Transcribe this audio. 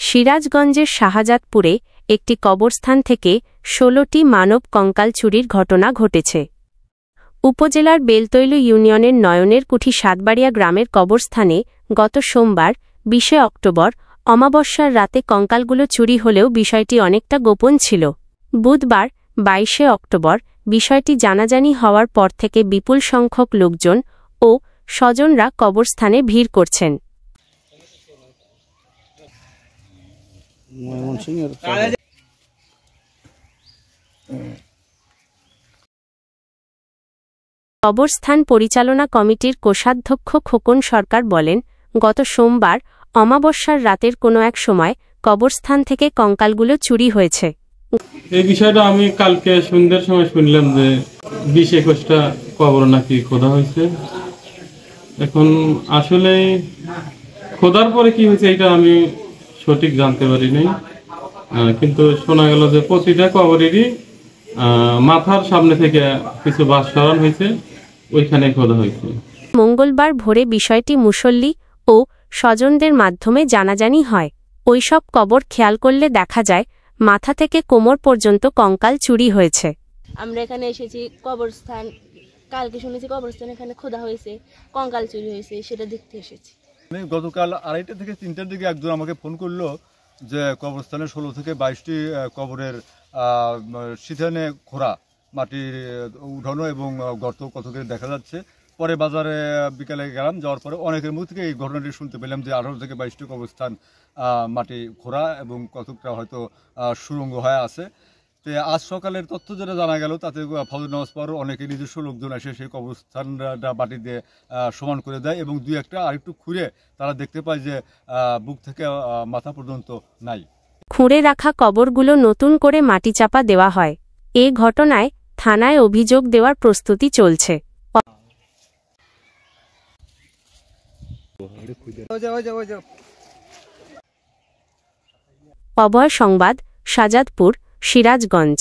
সিরাজগঞ্জের শাহজাদপুরে একটি কবরস্থান থেকে ১৬টি মানব কঙ্কাল চুরির ঘটনা ঘটেছে। উপজেলার বেলতৈল ইউনিয়নের নয়নেরকুঠি সাতবাড়িয়া গ্রামের কবরস্থানে গত সোমবার ২০ অক্টোবর অমাবস্যার রাতে কঙ্কালগুলো চুরি হলেও বিষয়টি অনেকটা গোপন ছিল। বুধবার ২২ অক্টোবর বিষয়টি জানাজানি হওয়ার পর থেকে বিপুল সংখ্যক লোকজন ও স্বজনরা কবরস্থানে ভিড় করছেন। কবরস্থান পরিচালনা কমিটির কোষাধ্যক্ষ খোকন সরকার বলেন, গত সোমবার অমাবস্যার রাতের কোনো এক সময় কবরস্থান থেকে কঙ্কালগুলো চুরি হয়েছে। এই বিষয়টা আমি কালকে সন্ধ্যার সময় শুনলাম যে ২০-২১টা কবর নাকি খোদা হয়েছে। এখন আসলে খোদার পরে কি হয়েছে এটা আমি সঠিক জানতে পারি নাই, কিন্তু শোনা গেল যে প্রতিটা কবরেরই মাথার সামনে থেকে কিছু বাঁশ সরানো হয়েছে, ওইখানে খোদা হয়েছে। মঙ্গলবার ভোরে বিষয়টি মুসল্লি ও স্বজনদের মাধ্যমে জানাজানি হয়। ওইসব কবর খেয়াল করলে দেখা যায় মাথা থেকে কোমর পর্যন্ত কঙ্কাল চুরি হয়েছে। আমরা এখানে এসেছি কবরস্থান, কালকে শুনেছি কবরস্থান এখানে খোদা হয়েছে, কঙ্কাল চুরি হয়েছে, সেটা দেখতে এসেছি। গতকাল ২:৩০ থেকে ৩টার দিকে একজন আমাকে ফোন করলো যে কবরস্থানে ১৬ থেকে ২২টি কবরের সিথানে খোঁড়া মাটির উঠানো এবং গর্ত কতকে দেখা যাচ্ছে। পরে বাজারে বিকালে গেলাম, যাওয়ার পরে অনেকের মুখ থেকে এই ঘটনাটি শুনতে পেলাম যে ১৮ থেকে ২২টি কবরস্থান মাটি খোঁড়া এবং কতকটা হয়তো সুড়ঙ্গ হয়ে আছে। তো আজ সকালের তথ্য যেটা জানা গেল তাতে ফজর নামাজ পর অনেকে নিজস্ব লোকজন এসে সেই কবরস্থানটা মাটি দিয়ে সমান করে দেয় এবং দুই একটা আরেকটু খুঁড়ে তারা দেখতে পায় যে বুক থেকে মাথা পর্যন্ত নাই। খুঁড়ে রাখা কবরগুলো নতুন করে মাটি চাপা দেওয়া হয়। এ ঘটনায় থানায় অভিযোগ দেওয়ার প্রস্তুতি চলছে। অভয় সংবাদ, শাহজাদপুর, সিরাজগঞ্জ।